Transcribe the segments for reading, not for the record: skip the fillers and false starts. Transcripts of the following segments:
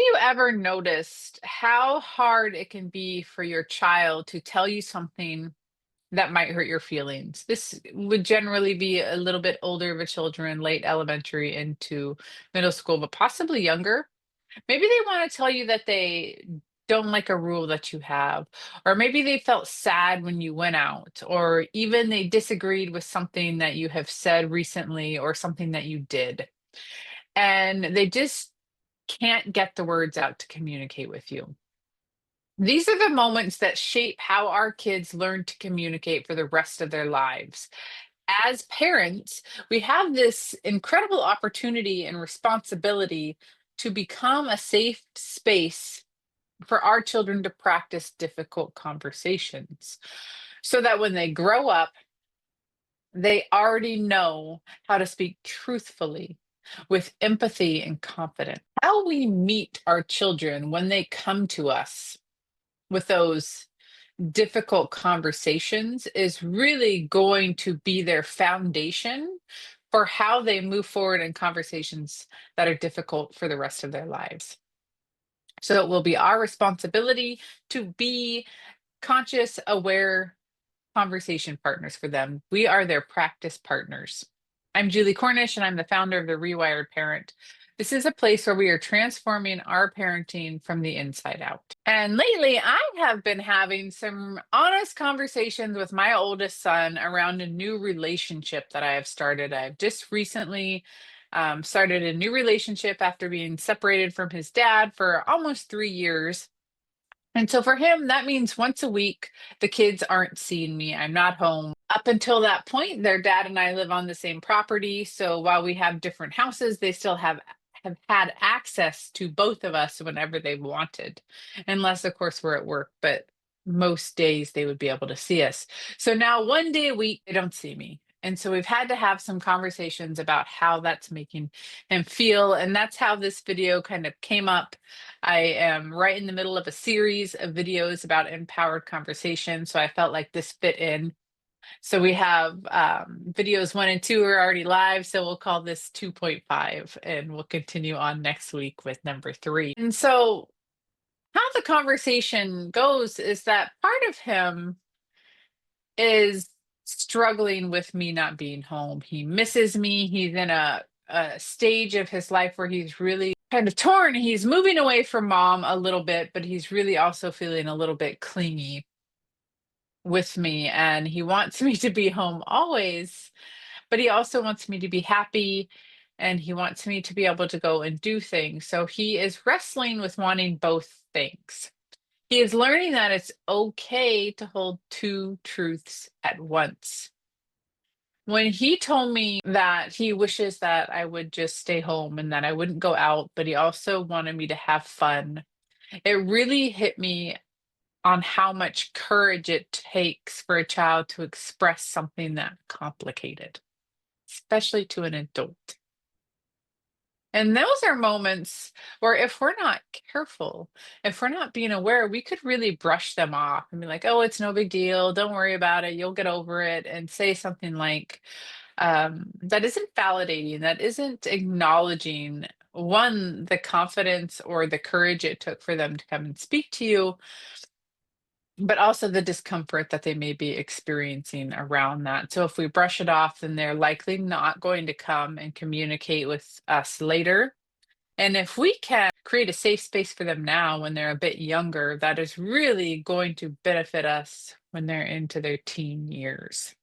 you ever noticed how hard it can be for your child to tell you something that might hurt your feelings? This would generally be a little bit older of a children, late elementary into middle school, but possibly younger. Maybe they want to tell you that they don't like a rule that you have, or maybe they felt sad when you went out, or even they disagreed with something that you have said recently or something that you did. And they just can't get the words out to communicate with you. These are the moments that shape how our kids learn to communicate for the rest of their lives. As parents, we have this incredible opportunity and responsibility to become a safe space for our children to practice difficult conversations so that when they grow up, they already know how to speak truthfully with empathy and confidence. How we meet our children when they come to us with those difficult conversations is really going to be their foundation for how they move forward in conversations that are difficult for the rest of their lives. So it will be our responsibility to be conscious, aware conversation partners for them. We are their practice partners. I'm Julie Cornish, and I'm the founder of the Rewired Parent. This is a place where we are transforming our parenting from the inside out. And lately, I have been having some honest conversations with my oldest son around a new relationship that I have started. I've just recently started a new relationship after being separated from his dad for almost 3 years. And so for him, that means once a week, the kids aren't seeing me. I'm not home. Up until that point, their dad and I live on the same property. So while we have different houses, they still have had access to both of us whenever they wanted, unless, of course, we're at work. But most days they would be able to see us. So now one day a week, they don't see me. And so we've had to have some conversations about how that's making him feel. And that's how this video kind of came up. I am right in the middle of a series of videos about empowered conversation. So I felt like this fit in. So we have videos 1 and 2 are already live. So we'll call this 2.5 and we'll continue on next week with number 3. And so how the conversation goes is that part of him is struggling with me not being home. He misses me. He's in a stage of his life where he's really kind of torn. He's moving away from mom a little bit, but he's really also feeling a little bit clingy with me. And he wants me to be home always, but he also wants me to be happy and he wants me to be able to go and do things. So he is wrestling with wanting both things. He is learning that it's okay to hold two truths at once. When he told me that he wishes that I would just stay home and that I wouldn't go out, but he also wanted me to have fun, it really hit me on how much courage it takes for a child to express something that complicated, especially to an adult. And those are moments where if we're not careful, if we're not being aware, we could really brush them off and be like, oh, it's no big deal. Don't worry about it. You'll get over it. And say something like, that isn't validating, that isn't acknowledging one, the confidence or the courage it took for them to come and speak to you, but also the discomfort that they may be experiencing around that. So if we brush it off, then they're likely not going to come and communicate with us later. And if we can create a safe space for them now when they're a bit younger, that is really going to benefit us when they're into their teen years.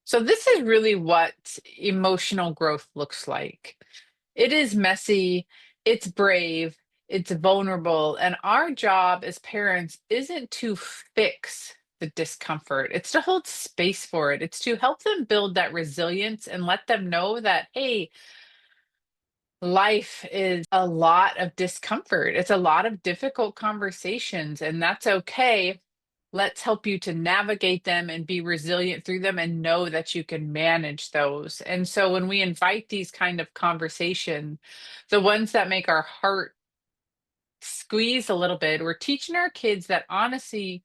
So, this is really what emotional growth looks like. It is messy, it's brave, it's vulnerable. And our job as parents isn't to fix the discomfort, it's to hold space for it. It's to help them build that resilience and let them know that, hey, life is a lot of discomfort. It's a lot of difficult conversations, and that's okay. Let's help you to navigate them and be resilient through them and know that you can manage those. And so when we invite these kind of conversation, the ones that make our heart squeeze a little bit, we're teaching our kids that honesty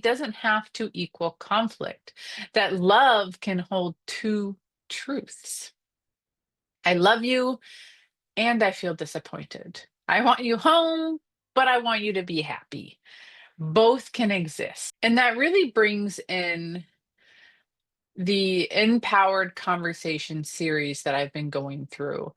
doesn't have to equal conflict, that love can hold two truths. I love you and I feel disappointed. I want you home, but I want you to be happy. Both can exist. And that really brings in the empowered conversation series that I've been going through.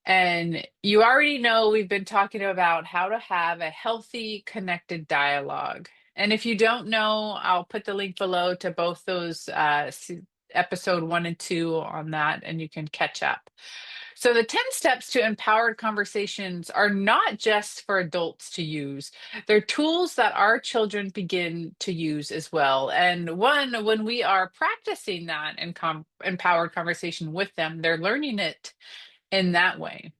And you already know we've been talking about how to have a healthy, connected dialogue. And if you don't know, I'll put the link below to both those episode 1 and 2 on that, and you can catch up. So, the 10 steps to empowered conversations are not just for adults to use. They're tools that our children begin to use as well. And one, when we are practicing that in empowered conversation with them, they're learning it in that way.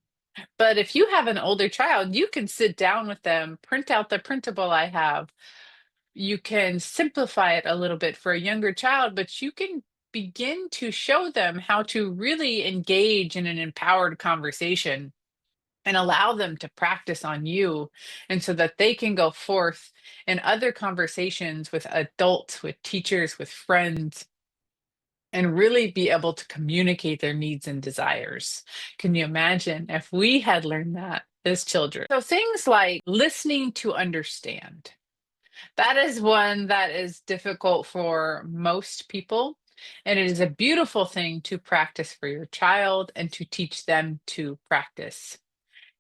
But if you have an older child, you can sit down with them, print out the printable I have. You can simplify it a little bit for a younger child, but you can begin to show them how to really engage in an empowered conversation and allow them to practice on you. And so that they can go forth in other conversations with adults, with teachers, with friends, and really be able to communicate their needs and desires. Can you imagine if we had learned that as children? So things like listening to understand. That is one that is difficult for most people. And it is a beautiful thing to practice for your child and to teach them to practice.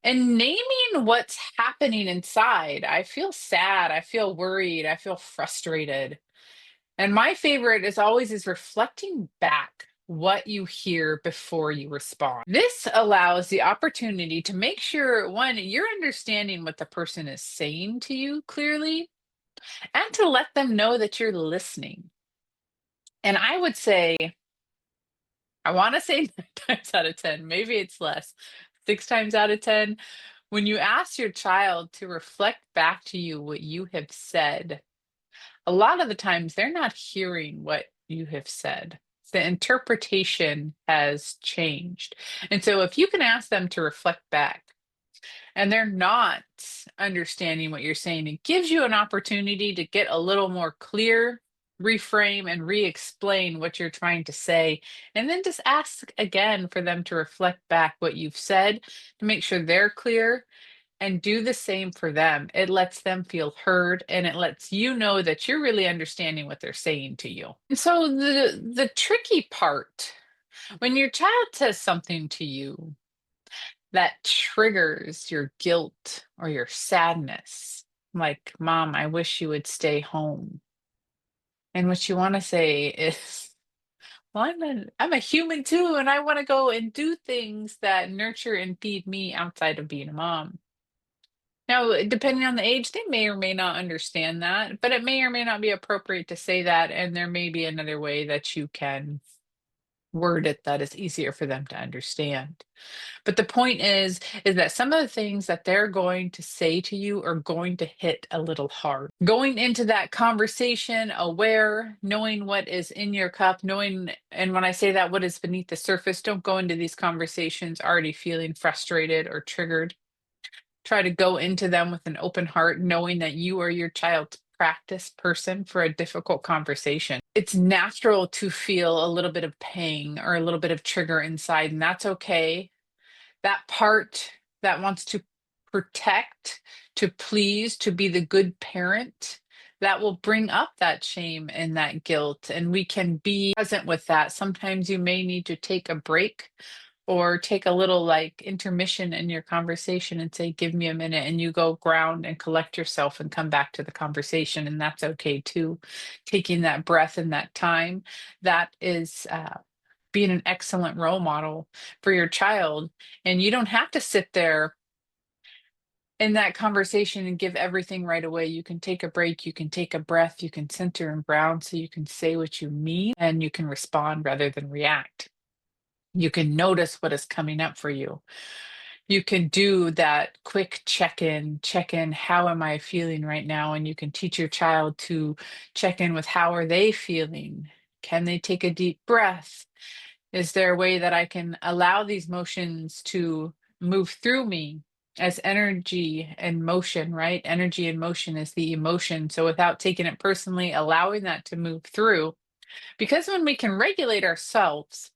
And naming what's happening inside. I feel sad. I feel worried. I feel frustrated. And my favorite is always is reflecting back what you hear before you respond. This allows the opportunity to make sure, one, you're understanding what the person is saying to you clearly, and to let them know that you're listening. And I would say, I want to say 9 times out of 10, maybe it's less, 6 times out of 10, when you ask your child to reflect back to you what you have said, a lot of the times they're not hearing what you have said. The interpretation has changed. And so if you can ask them to reflect back and they're not understanding what you're saying, it gives you an opportunity to get a little more clear, reframe, and re explain what you're trying to say. And then just ask again for them to reflect back what you've said to make sure they're clear, and do the same for them. It lets them feel heard and it lets you know that you're really understanding what they're saying to you. And so the tricky part, when your child says something to you that triggers your guilt or your sadness, like, "Mom, I wish you would stay home." And what you want to say is, "Well, I'm a human too, and I want to go and do things that nurture and feed me outside of being a mom." Now, depending on the age, they may or may not understand that, but it may or may not be appropriate to say that. And there may be another way that you can word it that is easier for them to understand. But the point is that some of the things that they're going to say to you are going to hit a little hard. Going into that conversation, aware, knowing what is in your cup, knowing, and when I say that, what is beneath the surface, don't go into these conversations already feeling frustrated or triggered. Try to go into them with an open heart, knowing that you are your child's practice person for a difficult conversation. It's natural to feel a little bit of pang or a little bit of trigger inside, and that's okay. That part that wants to protect, to please, to be the good parent, that will bring up that shame and that guilt. And we can be present with that. Sometimes you may need to take a break or take a little like intermission in your conversation and say, "Give me a minute," and you go ground and collect yourself and come back to the conversation. And that's okay too. Taking that breath and that time, that is being an excellent role model for your child. And you don't have to sit there in that conversation and give everything right away. You can take a break, you can take a breath, you can center and ground so you can say what you mean and you can respond rather than react. You can notice what is coming up for you. You can do that quick check in, how am I feeling right now? And you can teach your child to check in with how are they feeling? Can they take a deep breath? Is there a way that I can allow these motions to move through me as energy and motion, right? Energy and motion is the emotion. So without taking it personally, allowing that to move through. Because when we can regulate ourselves,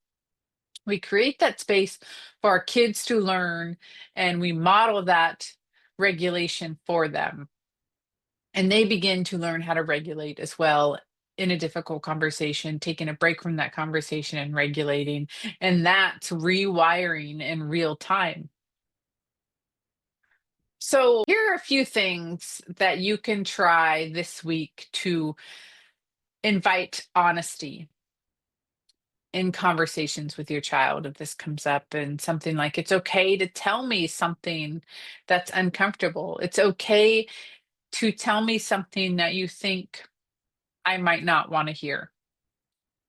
we create that space for our kids to learn and we model that regulation for them. And they begin to learn how to regulate as well in a difficult conversation, taking a break from that conversation and regulating. And that's rewiring in real time. So, here are a few things that you can try this week to invite honesty in conversations with your child if this comes up, and something like, it's okay to tell me something that's uncomfortable. It's okay to tell me something that you think I might not want to hear.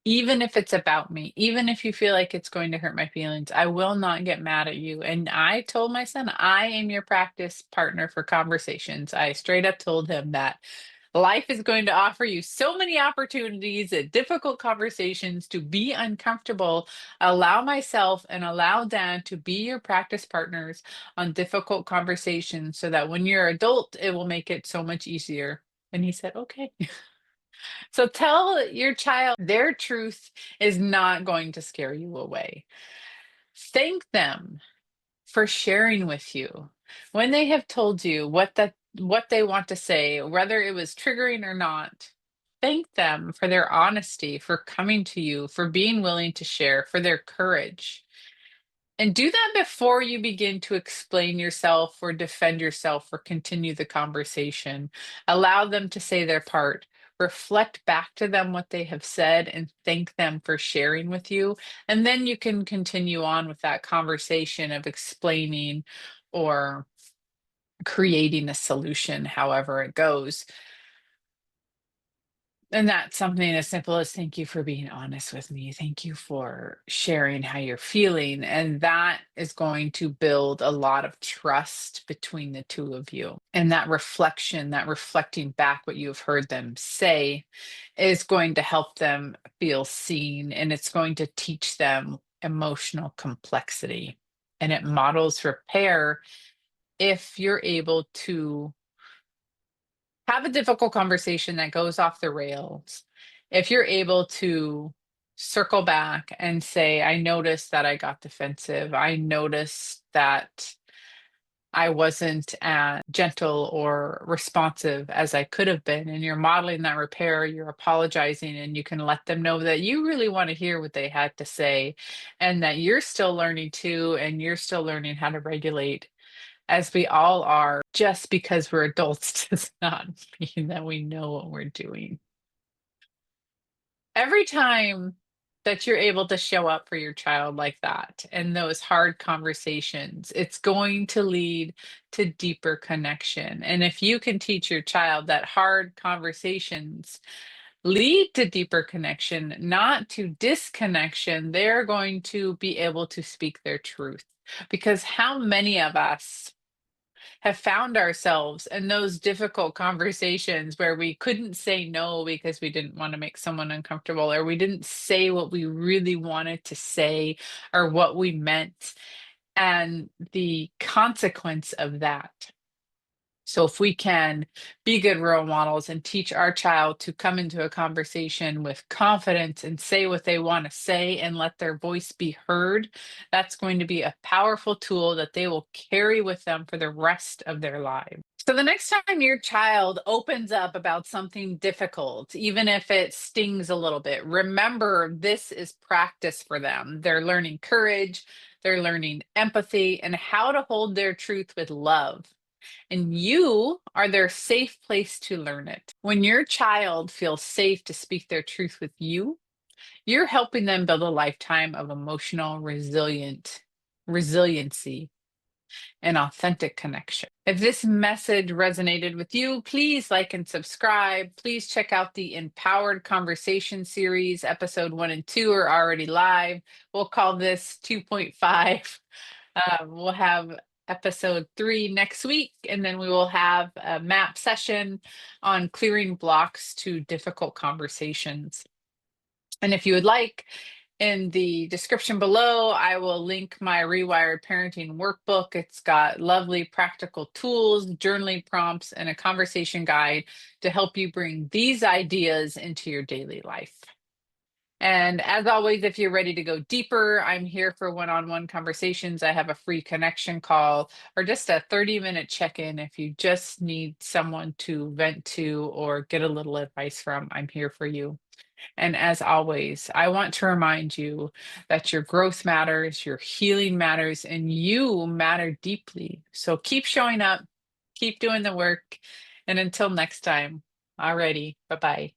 Even if it's about me, even if you feel like it's going to hurt my feelings, I will not get mad at you. And I told my son, I am your practice partner for conversations. I straight up told him that life is going to offer you so many opportunities at difficult conversations to be uncomfortable. Allow myself and allow dad to be your practice partners on difficult conversations so that when you're adult, it will make it so much easier. And he said, okay. So tell your child their truth is not going to scare you away. Thank them for sharing with you. When they have told you what they want to say, whether it was triggering or not, thank them for their honesty, for coming to you, for being willing to share, for their courage. And do that before you begin to explain yourself or defend yourself or continue the conversation. Allow them to say their part. Reflect back to them what they have said and thank them for sharing with you. And then you can continue on with that conversation of explaining or creating a solution, however it goes. And that's something as simple as, thank you for being honest with me. Thank you for sharing how you're feeling. And that is going to build a lot of trust between the two of you. And that reflection, that reflecting back what you've heard them say, is going to help them feel seen, and it's going to teach them emotional complexity. And it models repair if you're able to have a difficult conversation that goes off the rails. If you're able to circle back and say, I noticed that I got defensive. I noticed that I wasn't as gentle or responsive as I could have been. And you're modeling that repair, you're apologizing, and you can let them know that you really want to hear what they had to say and that you're still learning too, and you're still learning how to regulate, as we all are. Just because we're adults does not mean that we know what we're doing. Every time that you're able to show up for your child like that and those hard conversations, it's going to lead to deeper connection. And if you can teach your child that hard conversations lead to deeper connection, not to disconnection, they're going to be able to speak their truth. Because how many of us have found ourselves in those difficult conversations where we couldn't say no because we didn't want to make someone uncomfortable, or we didn't say what we really wanted to say or what we meant, and the consequence of that. So, if we can be good role models and teach our child to come into a conversation with confidence and say what they want to say and let their voice be heard, that's going to be a powerful tool that they will carry with them for the rest of their lives. So, the next time your child opens up about something difficult, even if it stings a little bit, remember this is practice for them. They're learning courage, they're learning empathy, and how to hold their truth with love. And you are their safe place to learn it. When your child feels safe to speak their truth with you, you're helping them build a lifetime of emotional resiliency and authentic connection. If this message resonated with you, please like and subscribe. Please check out the Empowered Conversation series. Episode 1 and 2 are already live. We'll call this 2.5. We'll have episode 3 next week, and then we will have a map session on clearing blocks to difficult conversations. And if you would like, in the description below, I will link my Rewired Parenting workbook. It's got lovely practical tools, journaling prompts, and a conversation guide to help you bring these ideas into your daily life. And as always, if you're ready to go deeper, I'm here for one on one conversations. I have a free connection call or just a 30-minute check in if you just need someone to vent to or get a little advice from. I'm here for you. And as always, I want to remind you that your growth matters, your healing matters, and you matter deeply. So keep showing up, keep doing the work. And until next time, alrighty, bye bye.